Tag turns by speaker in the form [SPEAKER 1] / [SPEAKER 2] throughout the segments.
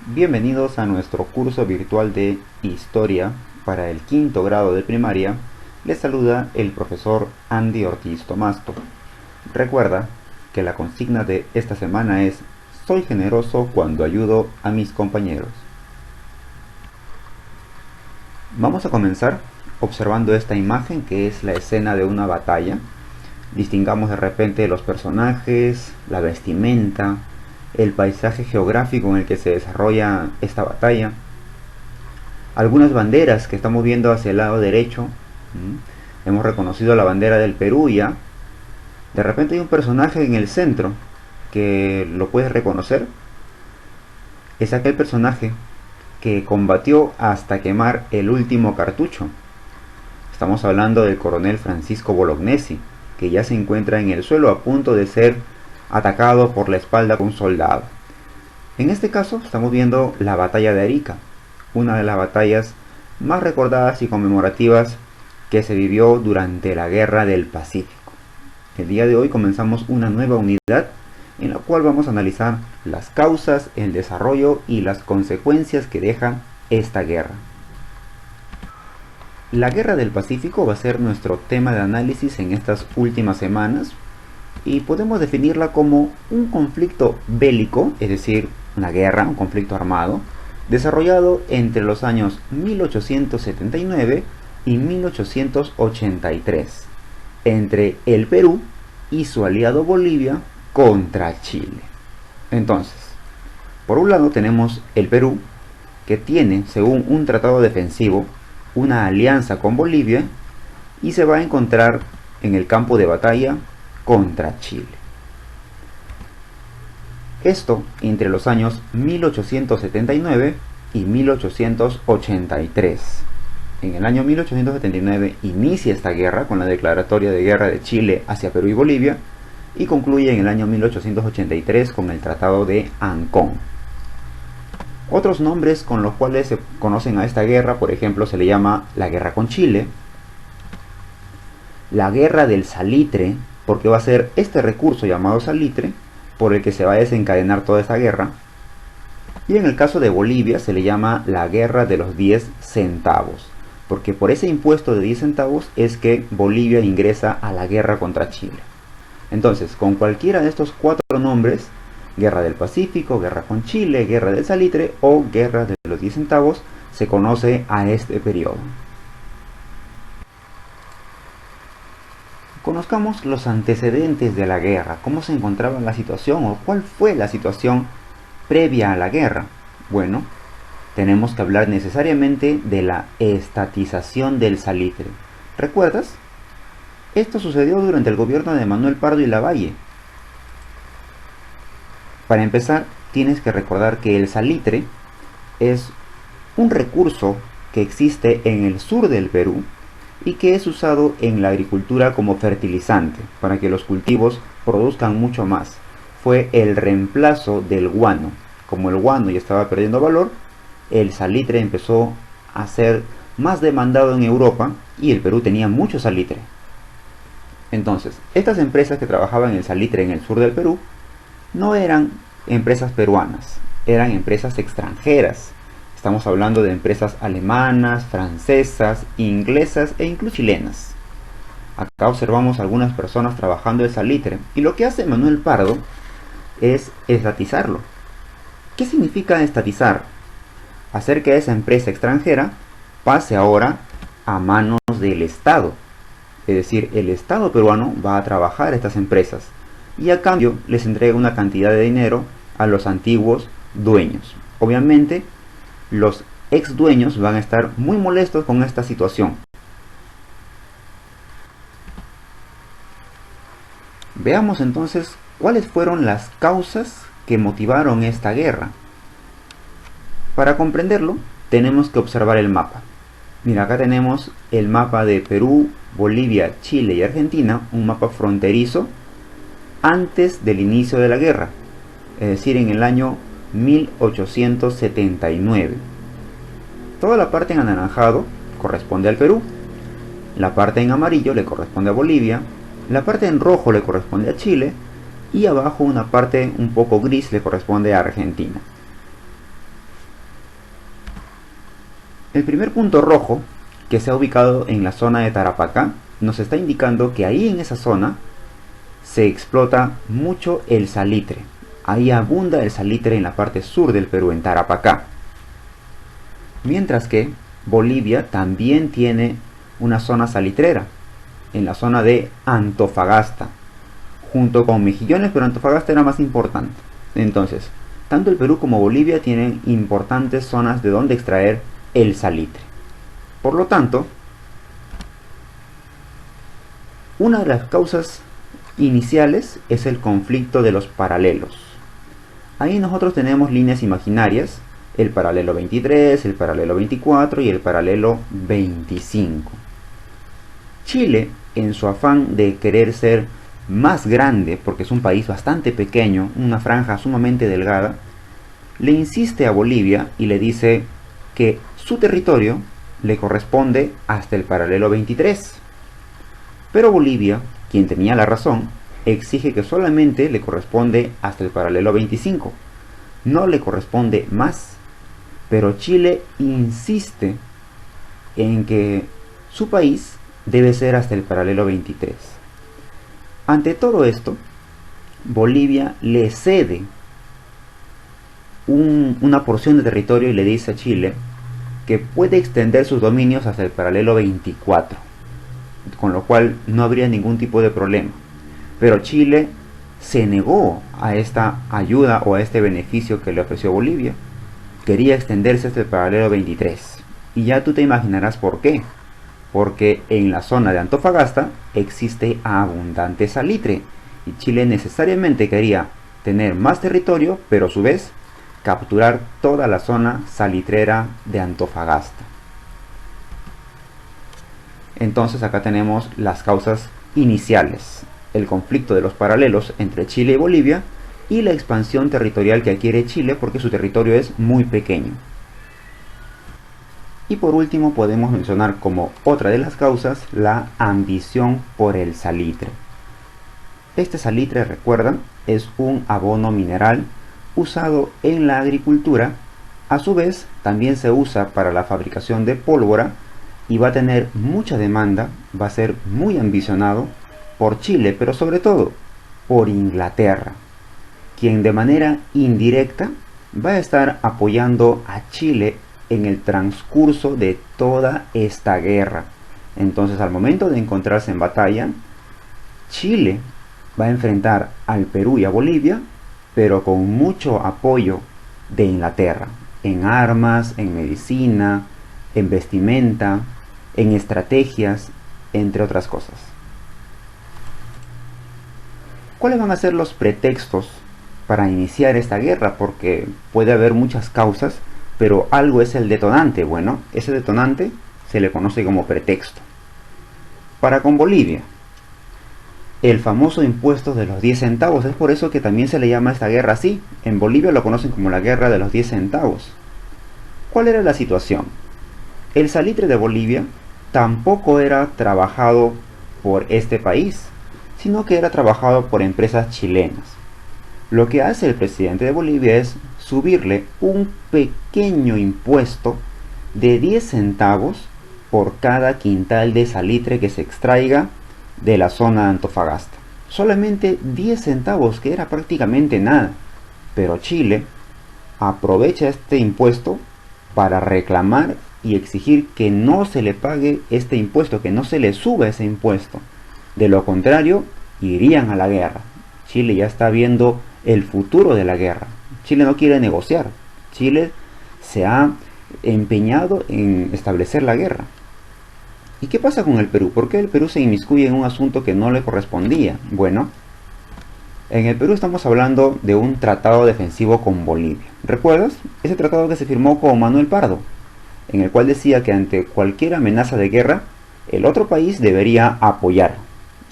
[SPEAKER 1] Bienvenidos a nuestro curso virtual de Historia para el quinto grado de primaria. Les saluda el profesor Andy Ortiz Tomasto. Recuerda que la consigna de esta semana es: soy generoso cuando ayudo a mis compañeros. Vamos a comenzar observando esta imagen, que es la escena de una batalla. Distingamos de repente los personajes, la vestimenta, el paisaje geográfico en el que se desarrolla esta batalla, algunas banderas que estamos viendo hacia el lado derecho. Hemos reconocido la bandera del Perú ya. De repente hay un personaje en el centro que lo puedes reconocer. Es aquel personaje que combatió hasta quemar el último cartucho. Estamos hablando del coronel Francisco Bolognesi, que ya se encuentra en el suelo a punto de ser atacado por la espalda por un soldado. En este caso estamos viendo la batalla de Arica, una de las batallas más recordadas y conmemorativas que se vivió durante la Guerra del Pacífico. El día de hoy comenzamos una nueva unidad en la cual vamos a analizar las causas, el desarrollo y las consecuencias que deja esta guerra. La Guerra del Pacífico va a ser nuestro tema de análisis en estas últimas semanas, y podemos definirla como un conflicto bélico, es decir, una guerra, un conflicto armado, desarrollado entre los años 1879 y 1883, entre el Perú y su aliado Bolivia contra Chile. Entonces, por un lado tenemos el Perú, que tiene, según un tratado defensivo, una alianza con Bolivia y se va a encontrar en el campo de batalla contra Chile. Esto entre los años 1879 y 1883. En el año 1879 inicia esta guerra con la declaratoria de guerra de Chile hacia Perú y Bolivia, y concluye en el año 1883 con el Tratado de Ancón. Otros nombres con los cuales se conocen a esta guerra, por ejemplo, se le llama la guerra con Chile, la guerra del salitre, porque va a ser este recurso llamado salitre por el que se va a desencadenar toda esta guerra. Y en el caso de Bolivia se le llama la guerra de los 10 centavos, porque por ese impuesto de 10 centavos es que Bolivia ingresa a la guerra contra Chile. Entonces, con cualquiera de estos cuatro nombres, guerra del Pacífico, guerra con Chile, guerra del salitre o guerra de los 10 centavos, se conoce a este periodo. Conozcamos los antecedentes de la guerra, cómo se encontraba la situación o cuál fue la situación previa a la guerra. Bueno, tenemos que hablar necesariamente de la estatización del salitre. ¿Recuerdas? Esto sucedió durante el gobierno de Manuel Pardo y Lavalle. Para empezar, tienes que recordar que el salitre es un recurso que existe en el sur del Perú y que es usado en la agricultura como fertilizante para que los cultivos produzcan mucho más. Fue el reemplazo del guano. Como el guano ya estaba perdiendo valor, el salitre empezó a ser más demandado en Europa y el Perú tenía mucho salitre. Entonces, estas empresas que trabajaban el salitre en el sur del Perú no eran empresas peruanas, eran empresas extranjeras. Estamos hablando de empresas alemanas, francesas, inglesas e incluso chilenas. Acá observamos algunas personas trabajando el salitre, y lo que hace Manuel Pardo es estatizarlo. ¿Qué significa estatizar? Hacer que esa empresa extranjera pase ahora a manos del Estado. Es decir, el Estado peruano va a trabajar estas empresas y a cambio les entrega una cantidad de dinero a los antiguos dueños. Obviamente, los ex dueños van a estar muy molestos con esta situación. Veamos entonces cuáles fueron las causas que motivaron esta guerra. Para comprenderlo, tenemos que observar el mapa. Mira, acá tenemos el mapa de Perú, Bolivia, Chile y Argentina, un mapa fronterizo antes del inicio de la guerra, es decir, en el año 1879. Toda la parte en anaranjado corresponde al Perú, la parte en amarillo le corresponde a Bolivia, la parte en rojo le corresponde a Chile y abajo una parte un poco gris le corresponde a Argentina. El primer punto rojo, que se ha ubicado en la zona de Tarapacá, nos está indicando que ahí en esa zona se explota mucho el salitre. Ahí abunda el salitre en la parte sur del Perú, en Tarapacá. Mientras que Bolivia también tiene una zona salitrera, en la zona de Antofagasta, junto con Mejillones, pero Antofagasta era más importante. Entonces, tanto el Perú como Bolivia tienen importantes zonas de donde extraer el salitre. Por lo tanto, una de las causas iniciales es el conflicto de los paralelos. Ahí nosotros tenemos líneas imaginarias, el paralelo 23, el paralelo 24 y el paralelo 25. Chile, en su afán de querer ser más grande, porque es un país bastante pequeño, una franja sumamente delgada, le insiste a Bolivia y le dice que su territorio le corresponde hasta el paralelo 23. Pero Bolivia, quien tenía la razón, exige que solamente le corresponde hasta el paralelo 25. No le corresponde más. Pero Chile insiste en que su país debe ser hasta el paralelo 23. Ante todo esto, Bolivia le cede una porción de territorio y le dice a Chile que puede extender sus dominios hasta el paralelo 24, con lo cual no habría ningún tipo de problema. Pero Chile se negó a esta ayuda o a este beneficio que le ofreció Bolivia. Quería extenderse hasta el paralelo 23. Y ya tú te imaginarás por qué. Porque en la zona de Antofagasta existe abundante salitre. Y Chile necesariamente quería tener más territorio, pero a su vez capturar toda la zona salitrera de Antofagasta. Entonces acá tenemos las causas iniciales. El conflicto de los paralelos entre Chile y Bolivia y la expansión territorial que adquiere Chile porque su territorio es muy pequeño. Y por último podemos mencionar como otra de las causas la ambición por el salitre. Este salitre, recuerdan, es un abono mineral usado en la agricultura. A su vez también se usa para la fabricación de pólvora y va a tener mucha demanda, va a ser muy ambicionado por Chile, pero sobre todo por Inglaterra, quien de manera indirecta va a estar apoyando a Chile en el transcurso de toda esta guerra. Entonces, al momento de encontrarse en batalla, Chile va a enfrentar al Perú y a Bolivia, pero con mucho apoyo de Inglaterra, en armas, en medicina, en vestimenta, en estrategias, entre otras cosas. ¿Cuáles van a ser los pretextos para iniciar esta guerra? Porque puede haber muchas causas, pero algo es el detonante. Bueno, ese detonante se le conoce como pretexto. Para con Bolivia, el famoso impuesto de los 10 centavos, es por eso que también se le llama esta guerra así. En Bolivia lo conocen como la guerra de los 10 centavos. ¿Cuál era la situación? El salitre de Bolivia tampoco era trabajado por este país, sino que era trabajado por empresas chilenas. Lo que hace el presidente de Bolivia es subirle un pequeño impuesto de 10 centavos por cada quintal de salitre que se extraiga de la zona de Antofagasta. Solamente 10 centavos, que era prácticamente nada. Pero Chile aprovecha este impuesto para reclamar y exigir que no se le pague este impuesto, que no se le suba ese impuesto. De lo contrario, irían a la guerra. Chile ya está viendo el futuro de la guerra. Chile no quiere negociar. Chile se ha empeñado en establecer la guerra. ¿Y qué pasa con el Perú? ¿Por qué el Perú se inmiscuye en un asunto que no le correspondía? Bueno, en el Perú estamos hablando de un tratado defensivo con Bolivia. ¿Recuerdas? Ese tratado que se firmó con Manuel Pardo, en el cual decía que ante cualquier amenaza de guerra, el otro país debería apoyar.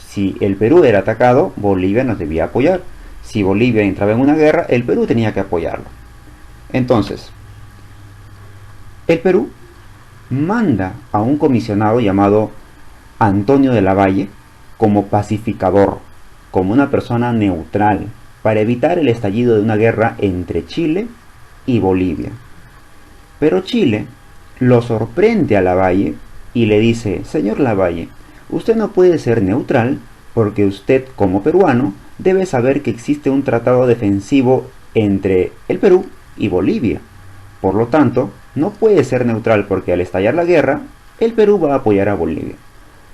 [SPEAKER 1] Si el Perú era atacado, Bolivia nos debía apoyar. Si Bolivia entraba en una guerra, el Perú tenía que apoyarlo. Entonces, el Perú manda a un comisionado llamado Antonio de la Valle como pacificador, como una persona neutral, para evitar el estallido de una guerra entre Chile y Bolivia. Pero Chile, lo sorprende a Lavalle y le dice: señor Lavalle, usted no puede ser neutral porque usted, como peruano, debe saber que existe un tratado defensivo entre el Perú y Bolivia. Por lo tanto, no puede ser neutral porque al estallar la guerra, el Perú va a apoyar a Bolivia.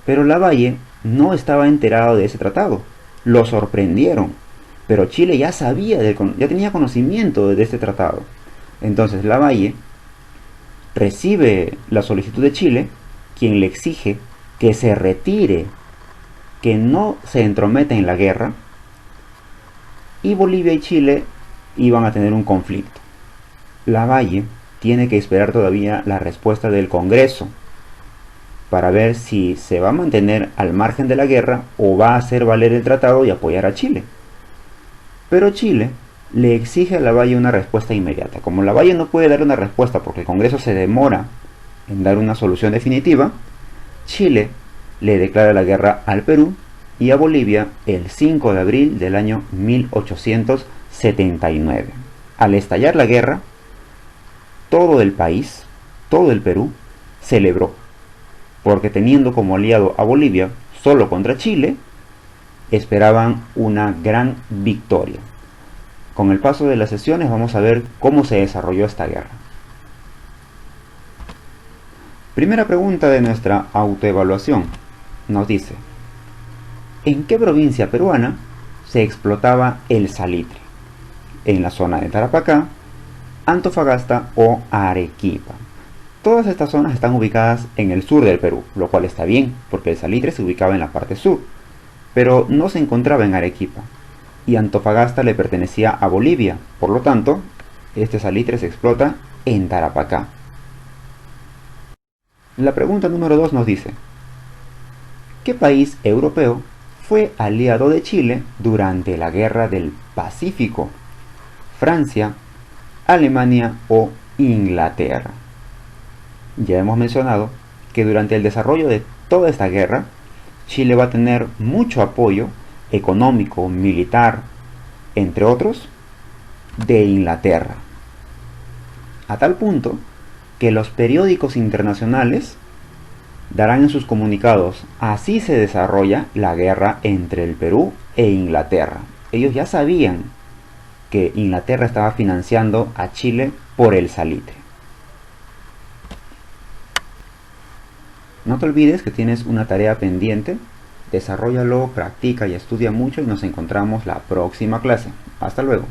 [SPEAKER 1] Pero Lavalle no estaba enterado de ese tratado. Lo sorprendieron. Pero Chile ya ya tenía conocimiento de este tratado. Entonces Lavalle recibe la solicitud de Chile, quien le exige que se retire, que no se entrometa en la guerra, y Bolivia y Chile iban a tener un conflicto. Lavalle tiene que esperar todavía la respuesta del Congreso para ver si se va a mantener al margen de la guerra o va a hacer valer el tratado y apoyar a Chile. Pero Chile le exige a Lavalle una respuesta inmediata. Como Lavalle no puede dar una respuesta porque el Congreso se demora en dar una solución definitiva, Chile le declara la guerra al Perú y a Bolivia el 5 de abril del año 1879. Al estallar la guerra, todo el país, todo el Perú, celebró, porque teniendo como aliado a Bolivia solo contra Chile, esperaban una gran victoria. Con el paso de las sesiones vamos a ver cómo se desarrolló esta guerra. Primera pregunta de nuestra autoevaluación. Nos dice: ¿en qué provincia peruana se explotaba el salitre? ¿En la zona de Tarapacá, Antofagasta o Arequipa? Todas estas zonas están ubicadas en el sur del Perú, lo cual está bien, porque el salitre se ubicaba en la parte sur, pero no se encontraba en Arequipa, y Antofagasta le pertenecía a Bolivia, por lo tanto, este salitre se explota en Tarapacá. La pregunta número 2 nos dice: ¿qué país europeo fue aliado de Chile durante la Guerra del Pacífico? ¿Francia, Alemania o Inglaterra? Ya hemos mencionado que durante el desarrollo de toda esta guerra, Chile va a tener mucho apoyo económico, militar, entre otros, de Inglaterra. A tal punto que los periódicos internacionales darán en sus comunicados: así se desarrolla la guerra entre el Perú e Inglaterra. Ellos ya sabían que Inglaterra estaba financiando a Chile por el salitre. No te olvides que tienes una tarea pendiente. Desarróllalo, practica y estudia mucho y nos encontramos la próxima clase. Hasta luego.